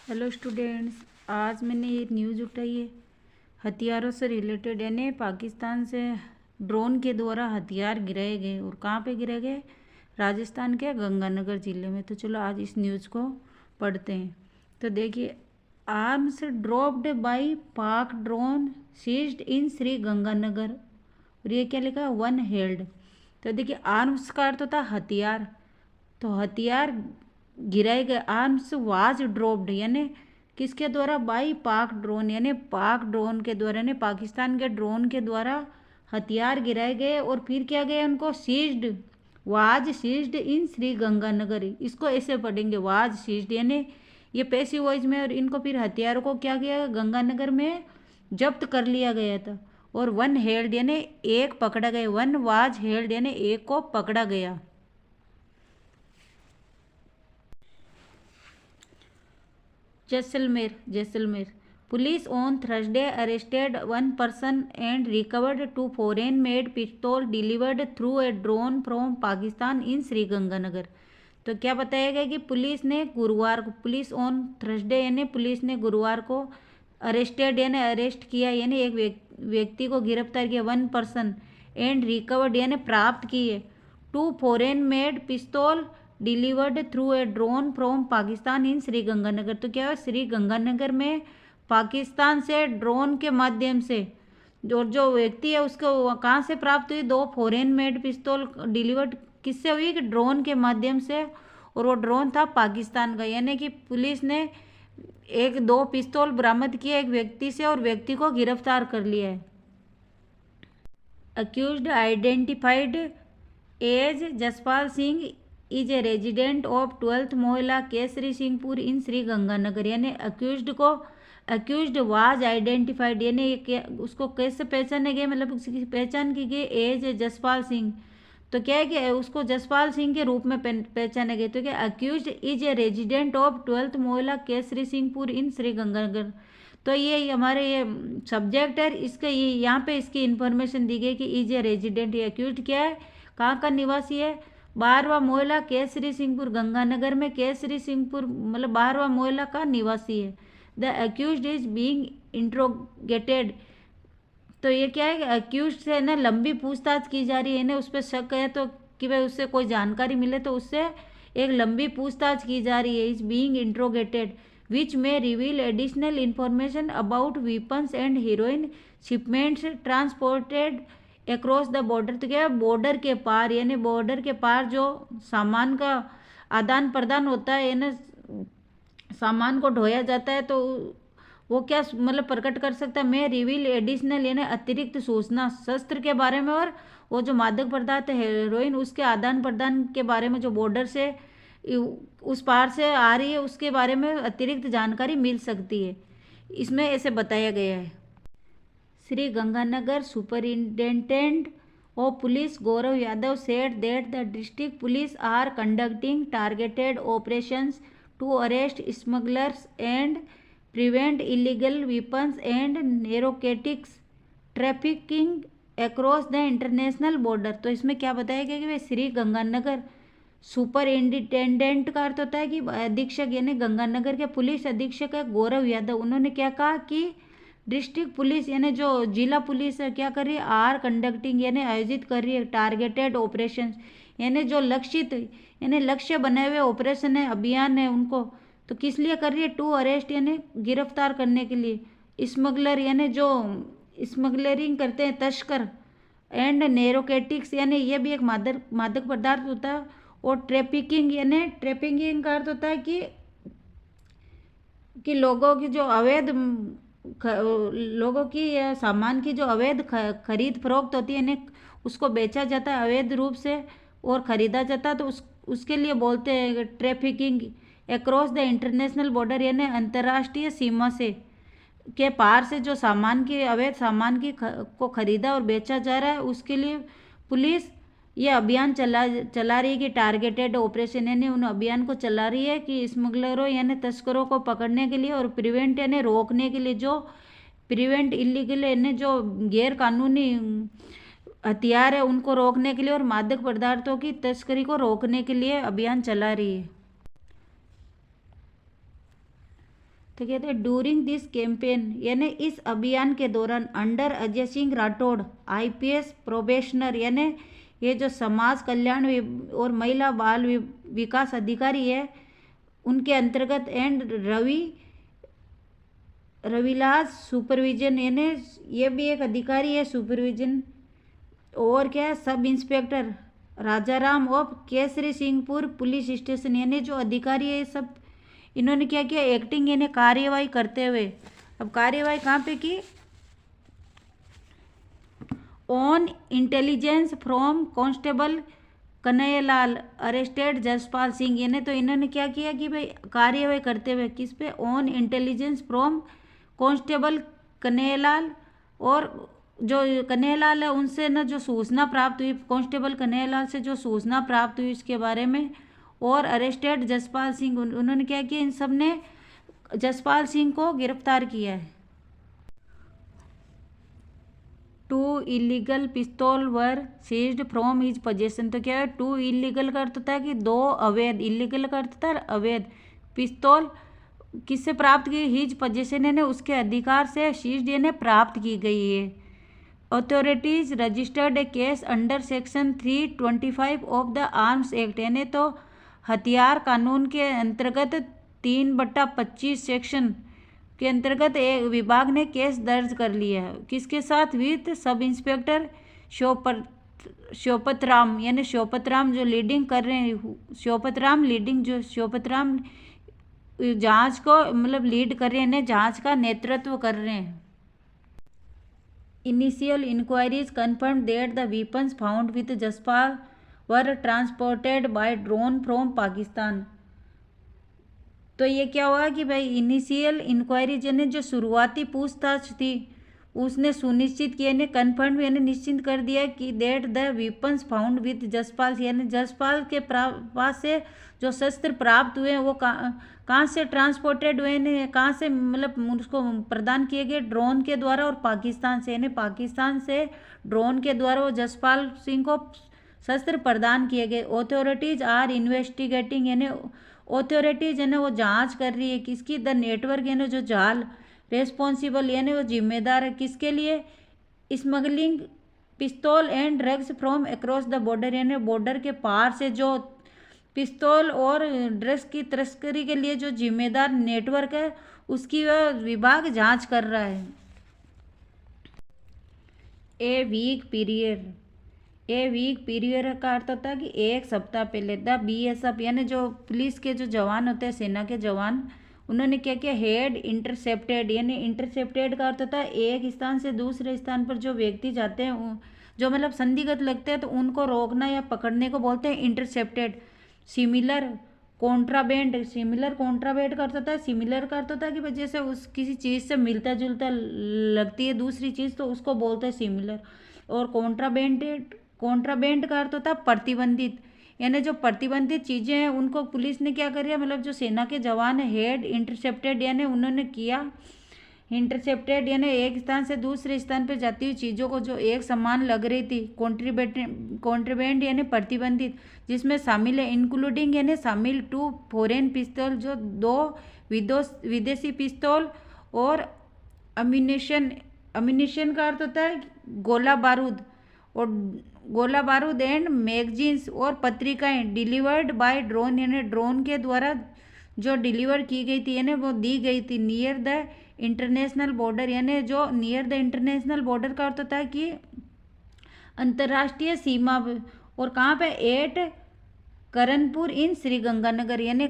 Hello students, आज मैंने ये न्यूज़ उठाई है हथियारों से रिलेटेड। यानी पाकिस्तान से ड्रोन के द्वारा हथियार गिराए गए और कहाँ पे गिराए गए? राजस्थान के गंगानगर ज़िले में। तो चलो आज इस न्यूज़ को पढ़ते हैं। तो देखिए, आर्म्स ड्रॉप्ड बाय पाक ड्रोन सीज्ड इन श्री गंगानगर। और ये क्या लिखा है? One held. तो देखिए, आर्म्स का अर्थ होता है हथियार। तो हथियार गिराए गए। आर्म्स वाज ड्रॉप्ड यानी किसके द्वारा? बाई पाक ड्रोन, यानी पाक ड्रोन के द्वारा, यानी पाकिस्तान के ड्रोन के द्वारा हथियार गिराए गए। और फिर क्या गए उनको? सीज्ड, वाज सीज्ड इन श्री गंगानगर। इसको ऐसे पढ़ेंगे, वाज सीज्ड, यानी ये पैसिव वॉइस में। और इनको फिर हथियारों को क्या किया? गंगानगर में जब्त कर लिया गया था। और वन हेल्ड यानी एक पकड़ा गया। वन वाज हेल्ड यानी एक को पकड़ा गया। Jaisalmer police on Thursday arrested one person and recovered two foreign made pistol delivered through a drone from Pakistan in Sriganganagar. तो क्या बताया गया कि पुलिस ने गुरुवार को, पुलिस ऑन थर्सडे यानी पुलिस ने गुरुवार को अरेस्टेड यानी अरेस्ट किया, यानी एक व्यक्ति को गिरफ्तार किया। वन पर्सन एंड रिकवर्ड यानी प्राप्त किए। Two foreign made pistol delivered through a drone from Pakistan in Sriganganagar. तो क्या है? श्रीगंगानगर में पाकिस्तान से ड्रोन के माध्यम से जो व्यक्ति है उसको कहाँ से प्राप्त हुई? दो फॉरेन मेड पिस्तौल डिलीवर्ड किससे हुई? कि ड्रोन के माध्यम से। और वो ड्रोन था पाकिस्तान का। यानी कि पुलिस ने दो पिस्तौल बरामद किए एक व्यक्ति से और व्यक्ति को गिरफ्तार कर लिया है। Accused identified as Jaspal Singh is a resident of 12th मोहल्ला केसरी सिंहपुर इन श्री गंगानगर। यानी अक्यूज्ड वाज आइडेंटिफाइड यानी उसको कैसे पहचाने गए? मतलब उसकी पहचान की गई एज जसपाल सिंह। तो क्या है कि उसको जसपाल सिंह के रूप में पहचाने गए। तो क्या? Accused is a resident of 12th मोहल्ला केसरी सिंहपुर इन श्री गंगानगर। तो ये हमारे ये सब्जेक्ट है, इसका ये यहाँ पे इसकी इन्फॉर्मेशन दी गई कि इज ए रेजिडेंट। ये अक्यूज्ड क्या है? कहाँ का निवासी है? 12वां मोहल्ला केसरी सिंहपुर गंगानगर में। केसरी सिंहपुर मतलब 12वां मोहल्ला का निवासी है। The accused is being interrogated. तो ये क्या है कि अक्यूज्ड से ना लंबी पूछताछ की जा रही है ना, उस पर शक है तो कि भाई उससे कोई जानकारी मिले तो उससे एक लंबी पूछताछ की जा रही है। इज बीइंग इंट्रोगेटेड विच में reveal additional information about weapons and heroine shipments transported across the border. तो क्या है? बॉर्डर के पार, यानी बॉर्डर के पार जो सामान का आदान प्रदान होता है ना, सामान को ढोया जाता है, तो वो क्या मतलब प्रकट कर सकता है? मैं रिवील एडिशनल यानी अतिरिक्त सूचना शस्त्र के बारे में और वो जो मादक पदार्थ है हेरोइन उसके आदान प्रदान के बारे में जो बॉर्डर से उस पार से आ रही है उसके बारे में अतिरिक्त जानकारी मिल सकती है। इसमें ऐसे बताया गया है। Shri Ganganagar superintendent of police Gaurav Yadav said that the district police are conducting targeted operations to arrest smugglers and prevent illegal weapons and narcotics trafficking across the international border। तो इसमें क्या बताया गया कि वे श्री गंगानगर सुपरिंटेंडेंट का अर्थ होता है कि अधीक्षक, यानी गंगानगर के पुलिस अधीक्षक है गौरव यादव। उन्होंने क्या कहा कि डिस्ट्रिक्ट पुलिस यानी जो जिला पुलिस है क्या कर रही है? आर कंडक्टिंग यानी आयोजित कर रही है टारगेटेड ऑपरेशन, यानी जो लक्षित यानी लक्ष्य बनाए हुए ऑपरेशन है, अभियान है उनको। तो किस लिए कर रही है? टू अरेस्ट यानी गिरफ्तार करने के लिए। स्मगलर यानी जो स्मगलरिंग करते हैं तस्कर। एंड नेरोकेटिक्स यानी ये भी एक मादक पदार्थ होता है। और ट्रैफिकिंग यानी ट्रैफिकिंग का अर्थ होता है कि लोगों की जो अवैध लोगों की या सामान की जो अवैध खरीद फरोख्त होती है यानी उसको बेचा जाता है अवैध रूप से और ख़रीदा जाता है, तो उसके लिए बोलते हैं trafficking across the international border, यानी अंतर्राष्ट्रीय सीमा से के पार से जो सामान की अवैध सामान की को खरीदा और बेचा जा रहा है उसके लिए पुलिस ये अभियान चला रही है कि टारगेटेड ऑपरेशन यानी उन अभियान को चला रही है कि स्मगलरों यानी तस्करों को पकड़ने के लिए और प्रिवेंट यानी रोकने के लिए, जो प्रिवेंट इलीगल यानी जो गैर कानूनी हथियार है उनको रोकने के लिए और मादक पदार्थों की तस्करी को रोकने के लिए अभियान चला रही है। तो कहते हैं ड्यूरिंग दिस कैंपेन यानी इस अभियान के दौरान under Ajay Singh Rathore IPS probationer यानी ये जो समाज कल्याण और महिला बाल विकास अधिकारी है उनके अंतर्गत एंड रविलास सुपरविजन यानी ये भी एक अधिकारी है सुपरविजन और क्या है sub inspector Rajaram of Kesari Singhpur police station यानी जो अधिकारी है सब इन्होंने क्या किया एक्टिंग यानी कार्यवाही करते हुए। अब कार्यवाही कहाँ पे की on intelligence from constable Kanhaiyalal arrested Jaspal Singh यानी तो इन्होंने क्या किया कि भाई कार्यवाही करते हुए किस पे on intelligence from constable Kanhaiyalal और जो कन्हैयालाल है उनसे ना जो सूचना प्राप्त हुई कांस्टेबल कन्हैयालाल से जो सूचना प्राप्त हुई इसके बारे में और अरेस्टेड जसपाल सिंह उन्होंने क्या किया इन सब ने जसपाल सिंह को गिरफ्तार किया है। 2 इलीगल पिस्तौल वर सीज्ड फ्रॉम हिज पोजेशन तो क्या है 2 इलीगल का अर्थ होता है कि 2 अवैध इलीगल का अर्थ होता है अवैध पिस्तौल किससे प्राप्त की हिज पोजेशन यानी उसके अधिकार से सीज्ड यानी प्राप्त की गई है। Authorities registered A case under section 325 of the arms act यानी तो हथियार कानून के अंतर्गत 3/25 सेक्शन के अंतर्गत एक विभाग ने केस दर्ज कर लिया है किसके साथ विद सब इंस्पेक्टर शोपतराम यानी शोपतराम जो लीडिंग कर रहे हैं शोपतराम जांच को मतलब लीड कर रहे हैं जांच का नेतृत्व कर रहे हैं। Initial inquiries confirm that the weapons found with Jaspal were transported by drone from Pakistan तो ये क्या हुआ कि भाई इनिशियल इंक्वायरी यानी जो शुरुआती पूछताछ थी उसने सुनिश्चित किया यानी कन्फर्म यानी निश्चित कर दिया कि that the weapons found with Jaspal यानी जसपाल के पास से जो शस्त्र प्राप्त हुए वो कहाँ से ट्रांसपोर्टेड हुए ने कहाँ से मतलब उसको प्रदान किए गए ड्रोन के द्वारा और पाकिस्तान से यानी पाकिस्तान से ड्रोन के द्वारा वो जसपाल सिंह को शस्त्र प्रदान किए गए। ऑथोरिटीज आर इन्वेस्टिगेटिंग यानी ऑथोरिटीज यानी वो जांच कर रही है किसकी द नेटवर्क यानी जो जाल रेस्पॉन्सिबल यानी वो जिम्मेदार है किसके लिए स्मगलिंग पिस्तौल and drugs from across the border यानी बॉर्डर के पार से जो पिस्तौल और ड्रग्स की तस्करी के लिए जो जिम्मेदार नेटवर्क है उसकी वह विभाग जांच कर रहा है। ए वीक पीरियड का अर्थ होता है कि एक सप्ताह पहले द बीएसएफ यानी जो पुलिस के जो जवान होते हैं सेना के जवान उन्होंने क्या किया हेड इंटरसेप्टेड यानी इंटरसेप्टेड का अर्थ होता है एक स्थान से दूसरे स्थान पर जो व्यक्ति जाते हैं जो मतलब संदिग्ध लगते हैं तो उनको रोकना या पकड़ने को बोलते हैं इंटरसेप्टेड। सिमिलर कॉन्ट्राबैंड का अर्थ होता है सिमिलर का अर्थ होता है कि वजह से उस किसी चीज़ से मिलता जुलता लगती है दूसरी चीज़ तो उसको बोलते हैं सिमिलर। और कॉन्ट्राबैंड का अर्थ होता है प्रतिबंधित यानी जो प्रतिबंधित चीज़ें हैं उनको पुलिस ने क्या करिए मतलब जो सेना के जवान है हेड इंटरसेप्टेड यानी उन्होंने किया इंटरसेप्टेड यानी एक स्थान से दूसरे स्थान पर जाती हुई चीज़ों को जो एक समान लग रही थी कॉन्ट्रीबैंड यानी प्रतिबंधित जिसमें शामिल है इंक्लूडिंग यानी शामिल 2 फॉरेन पिस्तौल जो 2 विदेशी पिस्तौल और अम्यूनिशन का अर्थ होता है गोला बारूद एंड मैगजीन्स और पत्रिकाएं डिलीवर्ड बाय ड्रोन यानी ड्रोन के द्वारा जो डिलीवर की गई थी यानी वो दी गई थी नियर द इंटरनेशनल बॉर्डर यानी जो नियर द इंटरनेशनल बॉर्डर का अर्थ होता है कि अंतर्राष्ट्रीय सीमा और कहाँ पे 8 करणपुर इन श्री गंगानगर यानी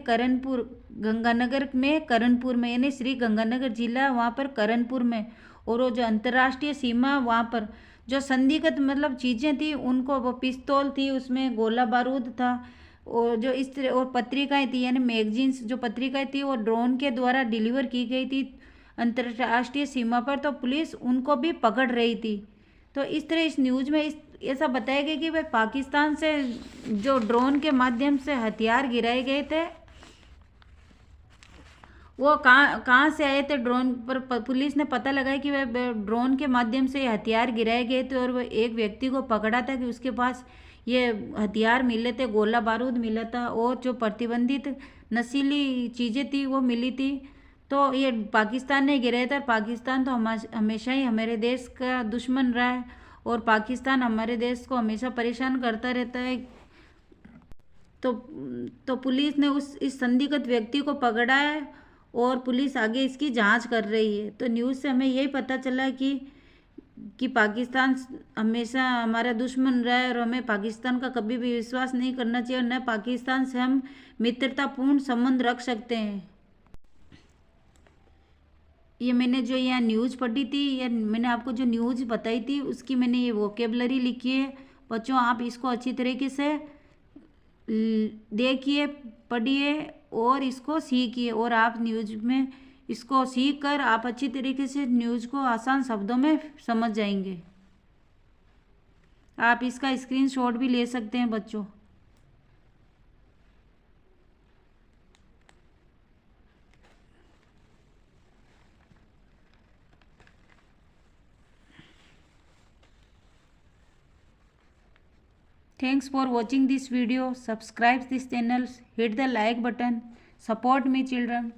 गंगानगर में यानी श्री गंगानगर जिला वहाँ पर करणपुर में और वो जो अंतर्राष्ट्रीय सीमा वहाँ पर जो संदिग्ध मतलब चीज़ें थी उनको वो पिस्तौल थी उसमें गोला बारूद था और जो इस तरह और पत्रिकाएं थी यानी मैगजीन्स जो पत्रिकाएं थी वो ड्रोन के द्वारा डिलीवर की गई थी अंतर्राष्ट्रीय सीमा पर तो पुलिस उनको भी पकड़ रही थी। तो इस तरह इस न्यूज़ में ऐसा बताया गया कि भाई पाकिस्तान से जो ड्रोन के माध्यम से हथियार गिराए गए थे वो कहाँ से आए थे ड्रोन पर पुलिस ने पता लगाया कि वह ड्रोन के माध्यम से हथियार गिराए गए थे और वह एक व्यक्ति को पकड़ा था कि उसके पास ये हथियार मिले थे गोला बारूद मिला था और जो प्रतिबंधित नशीली चीज़ें थी वो मिली थी। तो ये पाकिस्तान ने गिराया था। पाकिस्तान तो हमेशा ही हमारे देश का दुश्मन रहा है और पाकिस्तान हमारे देश को हमेशा परेशान करता रहता है। तो पुलिस ने इस संदिग्ध व्यक्ति को पकड़ा है और पुलिस आगे इसकी जांच कर रही है। तो न्यूज़ से हमें यही पता चला कि पाकिस्तान हमेशा हमारा दुश्मन रहा है और हमें पाकिस्तान का कभी भी विश्वास नहीं करना चाहिए और न पाकिस्तान से हम मित्रतापूर्ण संबंध रख सकते हैं। ये मैंने जो यहाँ न्यूज़ पढ़ी थी, या मैंने आपको जो न्यूज़ बताई थी उसकी मैंने ये वोकेबलरी लिखी है। बच्चों आप इसको अच्छी तरीके से देखिए, पढ़िए और इसको सीखिए और आप न्यूज़ में इसको सीख कर आप अच्छी तरीके से न्यूज़ को आसान शब्दों में समझ जाएंगे। आप इसका स्क्रीनशॉट भी ले सकते हैं बच्चों। Thanks for watching this video. Subscribe this channel. Hit the like button. Support me children.